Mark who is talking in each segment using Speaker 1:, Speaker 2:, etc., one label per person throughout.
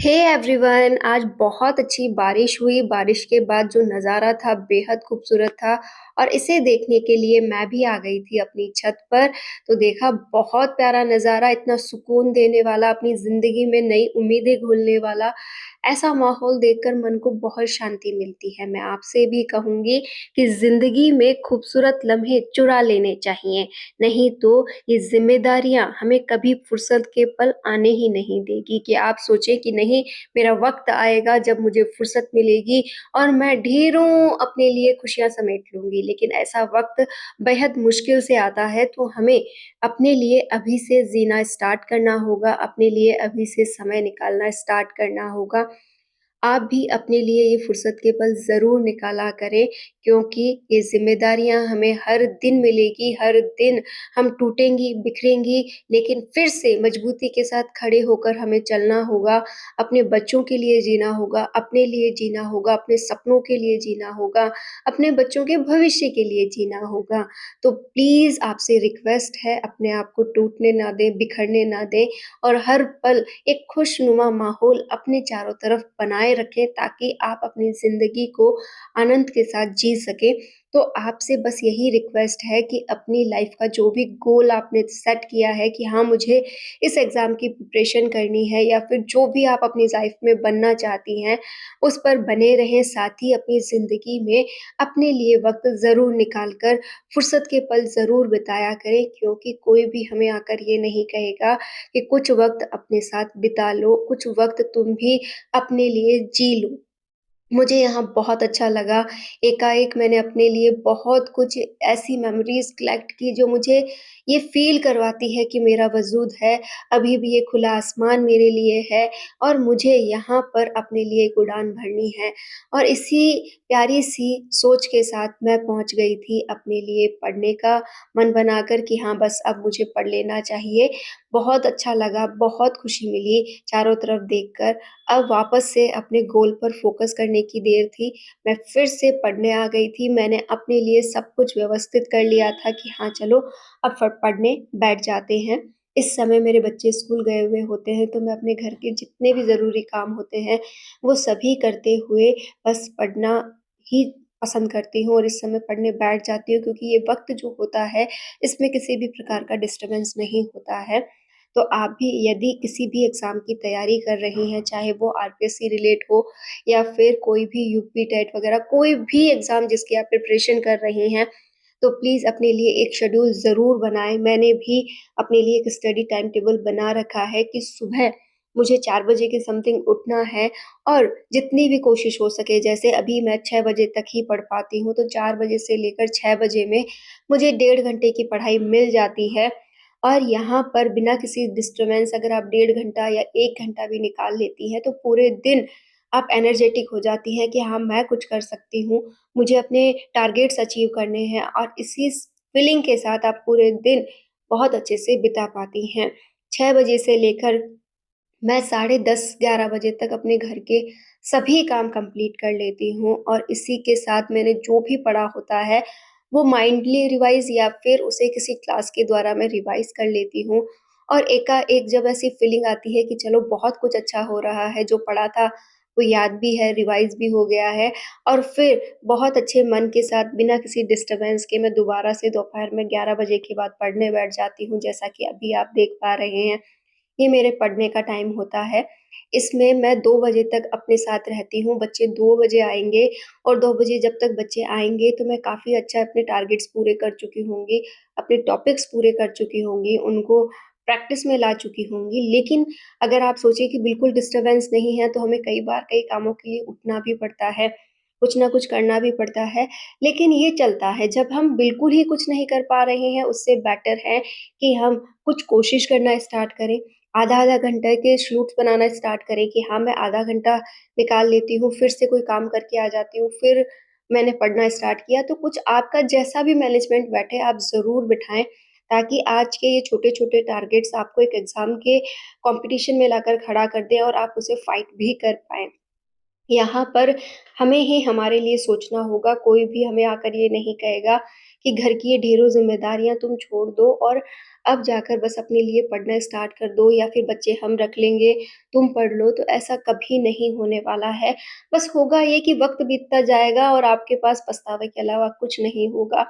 Speaker 1: Hey everyone, आज बहुत अच्छी बारिश हुई। बारिश के बाद जो नज़ारा था बेहद खूबसूरत था और इसे देखने के लिए मैं भी आ गई थी अपनी छत पर। तो देखा बहुत प्यारा नज़ारा, इतना सुकून देने वाला, अपनी ज़िंदगी में नई उम्मीदें घोलने वाला। ऐसा माहौल देखकर मन को बहुत शांति मिलती है। मैं आपसे भी कहूँगी कि ज़िंदगी में खूबसूरत लम्हे चुरा लेने चाहिए, नहीं तो ये ज़िम्मेदारियाँ हमें कभी फुर्सत के पल आने ही नहीं देगी कि आप सोचें कि नहीं, मेरा वक़्त आएगा जब मुझे फुर्सत मिलेगी और मैं ढेरों अपने लिए खुशियाँ समेट लूँगी। लेकिन ऐसा वक़्त बेहद मुश्किल से आता है, तो हमें अपने लिए अभी से जीना स्टार्ट करना होगा, अपने लिए अभी से समय निकालना स्टार्ट करना होगा। आप भी अपने लिए ये फुर्सत के पल ज़रूर निकाला करें, क्योंकि ये ज़िम्मेदारियाँ हमें हर दिन मिलेगी, हर दिन हम टूटेंगी, बिखरेंगी, लेकिन फिर से मजबूती के साथ खड़े होकर हमें चलना होगा। अपने बच्चों के लिए जीना होगा, अपने लिए जीना होगा, अपने सपनों के लिए जीना होगा, अपने बच्चों के भविष्य के लिए जीना होगा। तो प्लीज़ आपसे रिक्वेस्ट है, अपने आप को टूटने ना दें, बिखरने ना दें और हर पल एक खुशनुमा माहौल अपने चारों तरफ बनाए रखें, ताकि आप अपनी ज़िंदगी को आनंद के साथ जी सकें। तो आपसे बस यही रिक्वेस्ट है कि अपनी लाइफ़ का जो भी गोल आपने सेट किया है कि हाँ, मुझे इस एग्ज़ाम की प्रिपरेशन करनी है, या फिर जो भी आप अपनी लाइफ़ में बनना चाहती हैं, उस पर बने रहें। साथ ही अपनी ज़िंदगी में अपने लिए वक़्त ज़रूर निकाल कर फुर्सत के पल ज़रूर बिताया करें, क्योंकि कोई भी हमें आकर ये नहीं कहेगा कि कुछ वक़्त अपने साथ बिता लो, कुछ वक़्त तुम भी अपने लिए जी लो। मुझे यहाँ बहुत अच्छा लगा। एकाएक मैंने अपने लिए बहुत कुछ ऐसी मेमोरीज़ कलेक्ट की जो मुझे ये फ़ील करवाती है कि मेरा वजूद है, अभी भी ये खुला आसमान मेरे लिए है और मुझे यहाँ पर अपने लिए एक उड़ान भरनी है। और इसी प्यारी-सी सोच के साथ मैं पहुँच गई थी अपने लिए पढ़ने का मन बनाकर कि हाँ, बस अब मुझे पढ़ लेना चाहिए। बहुत अच्छा लगा, बहुत खुशी मिली चारों तरफ देखकर। अब वापस से अपने गोल पर फ़ोकस करने की देर थी। मैं फिर से पढ़ने आ गई थी। मैंने अपने लिए सब कुछ व्यवस्थित कर लिया था कि हाँ, चलो अब पढ़ने बैठ जाते हैं। इस समय मेरे बच्चे स्कूल गए हुए होते हैं, तो मैं अपने घर के जितने भी ज़रूरी काम होते हैं, वो सभी करते हुए बस पढ़ना ही पसंद करती हूँ और इस समय पढ़ने बैठ जाती हूँ, क्योंकि ये वक़्त जो होता है, इसमें किसी भी प्रकार का डिस्टर्बेंस नहीं होता है। तो आप भी यदि किसी भी एग्ज़ाम की तैयारी कर रही हैं, चाहे वो आरपीएससी रिलेट हो या फिर कोई भी यूपी टेट वगैरह, कोई भी एग्ज़ाम जिसकी आप प्रिपरेशन कर रही हैं, तो प्लीज़ अपने लिए एक शेड्यूल ज़रूर बनाएँ। मैंने भी अपने लिए एक स्टडी टाइम टेबल बना रखा है कि सुबह मुझे 4 बजे के समथिंग उठना है और जितनी भी कोशिश हो सके, जैसे अभी मैं 6 बजे तक ही पढ़ पाती हूँ, तो 4 बजे से लेकर 6 बजे में मुझे डेढ़ घंटे की पढ़ाई मिल जाती है। और यहाँ पर बिना किसी डिस्टर्बेंस अगर आप डेढ़ घंटा या 1 घंटा भी निकाल लेती हैं, तो पूरे दिन आप एनर्जेटिक हो जाती हैं कि हाँ, मैं कुछ कर सकती हूँ, मुझे अपने टारगेट्स अचीव करने हैं और इसी फीलिंग के साथ आप पूरे दिन बहुत अच्छे से बिता पाती हैं। 6 बजे से लेकर मैं साढ़े 10-11 बजे तक अपने घर के सभी काम कंप्लीट कर लेती हूँ और इसी के साथ मैंने जो भी पढ़ा होता है, वो माइंडली रिवाइज़ या फिर उसे किसी क्लास के द्वारा मैं रिवाइज़ कर लेती हूँ। और एकाएक जब ऐसी फीलिंग आती है कि चलो बहुत कुछ अच्छा हो रहा है, जो पढ़ा था वो याद भी है, रिवाइज़ भी हो गया है और फिर बहुत अच्छे मन के साथ बिना किसी डिस्टर्बेंस के मैं दोबारा से दोपहर में 11 बजे के बाद पढ़ने बैठ जाती हूँ, जैसा कि अभी आप देख पा रहे हैं। ये मेरे पढ़ने का टाइम होता है। इसमें मैं 2 बजे तक अपने साथ रहती हूँ, बच्चे 2 बजे आएँगे और 2 बजे जब तक बच्चे आएँगे तो मैं काफ़ी अच्छा अपने टारगेट्स पूरे कर चुकी होंगी, अपने टॉपिक्स पूरे कर चुकी होंगी, उनको प्रैक्टिस में ला चुकी होंगी। लेकिन अगर आप सोचिए कि बिल्कुल डिस्टर्बेंस नहीं है, तो हमें कई बार कई कामों के लिए उठना भी पड़ता है, कुछ न कुछ करना भी पड़ता है, लेकिन ये चलता है। जब हम बिल्कुल ही कुछ नहीं कर पा रहे हैं, उससे बेटर है कि हम कुछ कोशिश करना स्टार्ट करें। आधा-आधा घंटे के स्लॉट्स बनाना स्टार्ट करें कि हाँ, मैं आधा घंटा निकाल लेती हूँ, फिर से कोई काम करके आ जाती हूँ, फिर मैंने पढ़ना स्टार्ट किया। तो कुछ आपका जैसा भी मैनेजमेंट बैठे, आप ज़रूर बिठाएँ, ताकि आज के ये छोटे-छोटे टारगेट्स आपको एक एग्ज़ाम के कॉम्पिटिशन में लाकर खड़ा कर दें और आप उसे फाइट भी कर पाएँ। यहाँ पर हमें ही हमारे लिए सोचना होगा, कोई भी हमें आकर ये नहीं कहेगा कि घर की ये ढेरों ज़िम्मेदारियाँ तुम छोड़ दो और अब जाकर बस अपने लिए पढ़ना स्टार्ट कर दो या फिर बच्चे हम रख लेंगे, तुम पढ़ लो, तो ऐसा कभी नहीं होने वाला है। बस होगा ये कि वक़्त बीतता जाएगा और आपके पास पछतावे के अलावा कुछ नहीं होगा।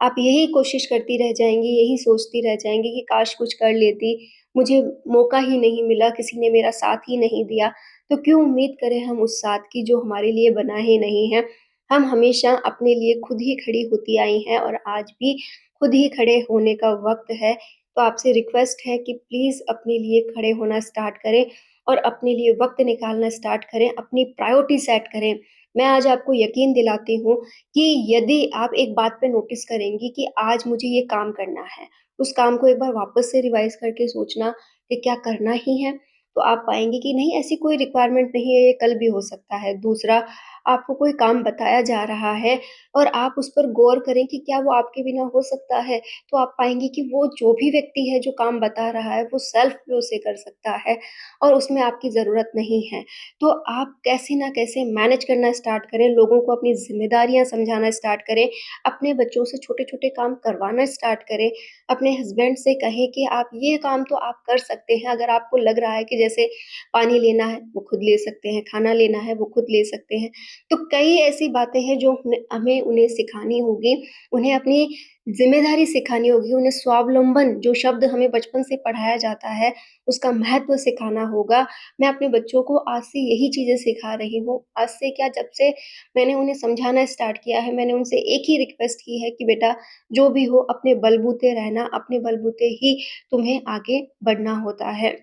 Speaker 1: आप यही कोशिश करती रह जाएँगी, यही सोचती रह जाएँगी कि काश कुछ कर लेती, मुझे मौका ही नहीं मिला, किसी ने मेरा साथ ही नहीं दिया। तो क्यों उम्मीद करें हम उस साथ की जो हमारे लिए बना ही नहीं है। हम हमेशा अपने लिए खुद ही खड़ी होती आई हैं और आज भी खुद ही खड़े होने का वक़्त है। तो आपसे रिक्वेस्ट है कि प्लीज़ अपने लिए खड़े होना स्टार्ट करें और अपने लिए वक़्त निकालना स्टार्ट करें, अपनी प्रायोरिटी सेट करें। मैं आज आपको यकीन दिलाती हूँ कि यदि आप एक बात पे नोटिस करेंगी कि आज मुझे ये काम करना है, उस काम को एक बार वापस से रिवाइज़ करके सोचना कि क्या करना ही है, तो आप पाएँगे कि नहीं ऐसी कोई रिक्वायरमेंट नहीं है, ये कल भी हो सकता है। दूसरा, आपको कोई काम बताया जा रहा है और आप उस पर गौर करें कि क्या वो आपके बिना हो सकता है, तो आप पाएँगे कि वो जो भी व्यक्ति है जो काम बता रहा है, वो सेल्फ भी उसे कर सकता है और उसमें आपकी ज़रूरत नहीं है। तो आप कैसे न कैसे मैनेज करना स्टार्ट करें, लोगों को अपनी ज़िम्मेदारियाँ समझाना स्टार्ट करें, अपने बच्चों से छोटे-छोटे काम करवाना स्टार्ट करें, अपने हस्बैंड से कहें कि आप ये काम तो आप कर सकते हैं, अगर आपको लग रहा है कि जैसे पानी लेना है, वो खुद ले सकते हैं, खाना लेना है, वो खुद ले सकते हैं। तो कई ऐसी बातें हैं जो हमें उन्हें सिखानी होगी, उन्हें अपनी ज़िम्मेदारी सिखानी होगी, उन्हें स्वावलंबन जो शब्द हमें बचपन से पढ़ाया जाता है, उसका महत्व सिखाना होगा। मैं अपने बच्चों को आज से यही चीज़ें सिखा रही हूँ। आज से क्या जब से मैंने उन्हें समझाना स्टार्ट किया है, मैंने उनसे एक ही रिक्वेस्ट की है कि बेटा जो भी हो अपने बलबूते रहना, अपने बलबूते ही तुम्हें आगे बढ़ना होता है।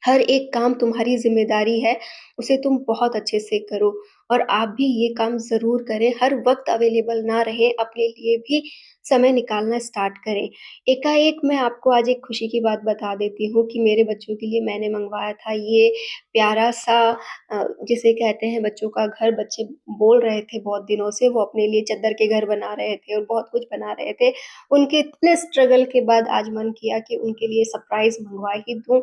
Speaker 1: हर एक काम तुम्हारी ज़िम्मेदारी है, उसे तुम बहुत अच्छे से करो और आप भी ये काम ज़रूर करें, हर वक़्त अवेलेबल ना रहें, अपने लिए भी समय निकालना स्टार्ट करें। एकाएक मैं आपको आज एक खुशी की बात बता देती हूँ कि मेरे बच्चों के लिए मैंने मँगवाया था ये प्यारा-सा जिसे कहते हैं बच्चों का घर, बच्चे बोल रहे थे बहुत दिनों से वो अपने लिए चद्दर के घर बना रहे थे और बहुत कुछ बना रहे थे। उनके इतने स्ट्रगल के बाद आज मन किया कि उनके लिए सरप्राइज़ मँगवा ही दूँ।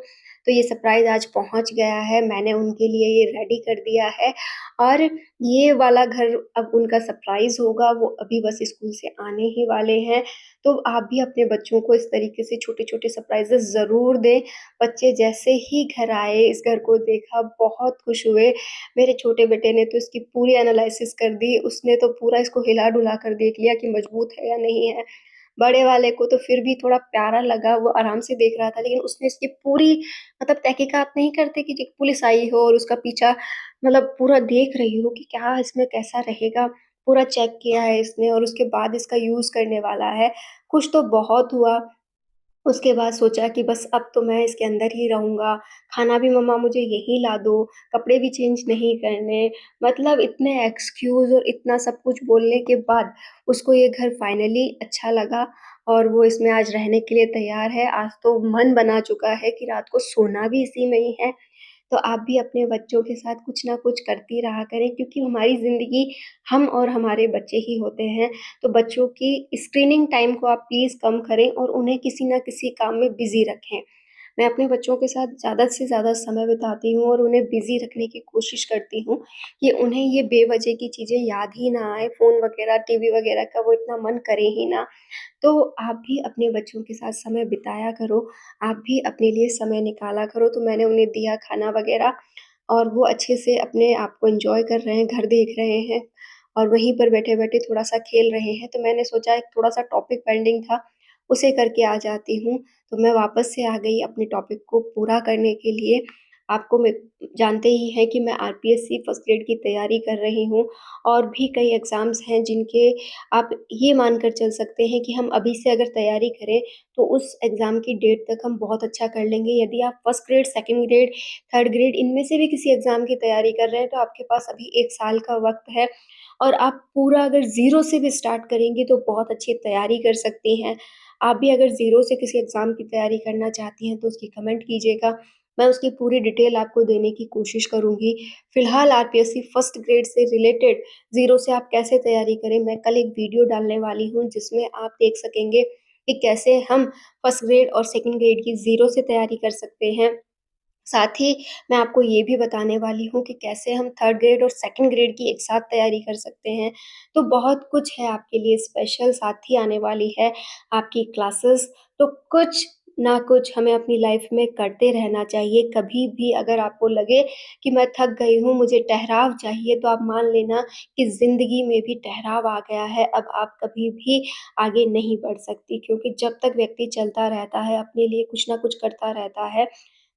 Speaker 1: तो ये सरप्राइज़ आज पहुँच गया है, मैंने उनके लिए ये रेडी कर दिया है और ये वाला घर अब उनका सरप्राइज़ होगा, वो अभी बस स्कूल से आने ही वाले हैं। तो आप भी अपने बच्चों को इस तरीके से छोटे-छोटे सरप्राइज़ेज़ ज़रूर दें। बच्चे जैसे ही घर आए, इस घर को देखा, बहुत खुश हुए। मेरे छोटे बेटे ने तो इसकी पूरी एनालिसिस कर दी, उसने तो पूरा इसको हिला-डुला कर देख लिया कि मज़बूत है या नहीं है। बड़े वाले को तो फिर भी थोड़ा प्यारा लगा, वो आराम से देख रहा था, लेकिन उसने इसकी पूरी मतलब तहकीकात नहीं करते कि पुलिस आई हो और उसका पीछा मतलब पूरा देख रही हो कि क्या इसमें कैसा रहेगा, पूरा चेक किया है इसने और उसके बाद इसका यूज़ करने वाला है। खुश तो बहुत हुआ, उसके बाद सोचा कि बस अब तो मैं इसके अंदर ही रहूँगा, खाना भी मम्मा मुझे यहीं ला दो, कपड़े भी चेंज नहीं करने, मतलब इतने एक्सक्यूज़ और इतना सब कुछ बोलने के बाद उसको ये घर फाइनली अच्छा लगा और वो इसमें आज रहने के लिए तैयार है। आज तो मन बना चुका है कि रात को सोना भी इसी में ही है। तो आप भी अपने बच्चों के साथ कुछ न कुछ करती रहा करें क्योंकि हमारी ज़िंदगी हम और हमारे बच्चे ही होते हैं। तो बच्चों की स्क्रीनिंग टाइम को आप प्लीज़ कम करें और उन्हें किसी न किसी काम में बिज़ी रखें। मैं अपने बच्चों के साथ ज़्यादा से ज़्यादा समय बिताती हूँ और उन्हें बिज़ी रखने की कोशिश करती हूँ कि उन्हें ये बेवजह की चीज़ें याद ही ना आएँ, फ़ोन वग़ैरह, टीवी वग़ैरह का वो इतना मन करे ही ना। तो आप भी अपने बच्चों के साथ समय बिताया करो, आप भी अपने लिए समय निकाला करो। तो मैंने उन्हें दिया खाना वग़ैरह और वो अच्छे से अपने आप को एन्जॉय कर रहे हैं, घर देख रहे हैं और वहीं पर बैठे-बैठे थोड़ा-सा खेल रहे हैं। तो मैंने सोचा एक थोड़ा-सा टॉपिक पेंडिंग था, उसे करके आ जाती हूँ। तो मैं वापस से आ गई अपने टॉपिक को पूरा करने के लिए। आपको मैं जानते ही हैं कि मैं आरपीएससी फर्स्ट ग्रेड की तैयारी कर रही हूँ और भी कई एग्ज़ाम्स हैं जिनके आप ये मानकर चल सकते हैं कि हम अभी से अगर तैयारी करें, तो उस एग्ज़ाम की डेट तक हम बहुत अच्छा कर लेंगे। यदि आप first grade, second grade, third grade इनमें से भी किसी एग्ज़ाम की तैयारी कर रहे हैं, तो आपके पास अभी 1 साल का वक़्त है और आप पूरा अगर ज़ीरो से भी स्टार्ट करेंगी, तो बहुत अच्छी तैयारी कर सकती हैं। आप भी अगर ज़ीरो से किसी एग्ज़ाम की तैयारी करना चाहती हैं, तो उसकी कमेंट कीजिएगा। मैं उसकी पूरी डिटेल आपको देने की कोशिश करूँगी। फ़िलहाल आरपीएससी फर्स्ट ग्रेड से रिलेटेड ज़ीरो से आप कैसे तैयारी करें, मैं कल एक वीडियो डालने वाली हूँ जिसमें आप देख सकेंगे कि कैसे हम फर्स्ट ग्रेड और सेकंड ग्रेड की ज़ीरो से तैयारी कर सकते हैं। साथ ही मैं आपको ये भी बताने वाली हूँ कि कैसे हम थर्ड ग्रेड और सेकंड ग्रेड की एक साथ तैयारी कर सकते हैं। तो बहुत कुछ है आपके लिए स्पेशल, साथ ही आने वाली है आपकी क्लासेस। तो कुछ ना कुछ हमें अपनी लाइफ में करते रहना चाहिए। कभी भी अगर आपको लगे कि मैं थक गई हूँ, मुझे ठहराव चाहिए, तो आप मान लेना कि ज़िंदगी में भी ठहराव आ गया है। अब आप कभी भी आगे नहीं बढ़ सकती, क्योंकि जब तक व्यक्ति चलता रहता है, अपने लिए कुछ न कुछ करता रहता है,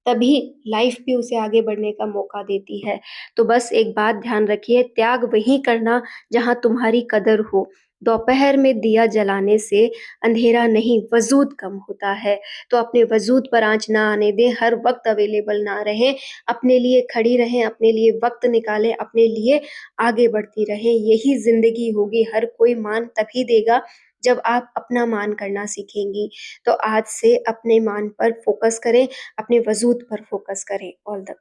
Speaker 1: तभी लाइफ भी उसे आगे बढ़ने का मौका देती है। तो बस एक बात ध्यान रखिए, त्याग वहीं करना जहाँ तुम्हारी कदर हो। दोपहर में दिया जलाने से अंधेरा नहीं, वजूद कम होता है। तो अपने वजूद पर आँच ना आने दें, हर वक़्त अवेलेबल ना रहें, अपने लिए खड़ी रहें, अपने लिए वक़्त निकालें, अपने लिए आगे बढ़ती रहें। यही ज़िंदगी होगी, हर कोई मान तभी देगा जब आप अपना मान करना सीखेंगी। तो आज से अपने मान पर फ़ोकस करें, अपने वजूद पर फ़ोकस करें। All the best.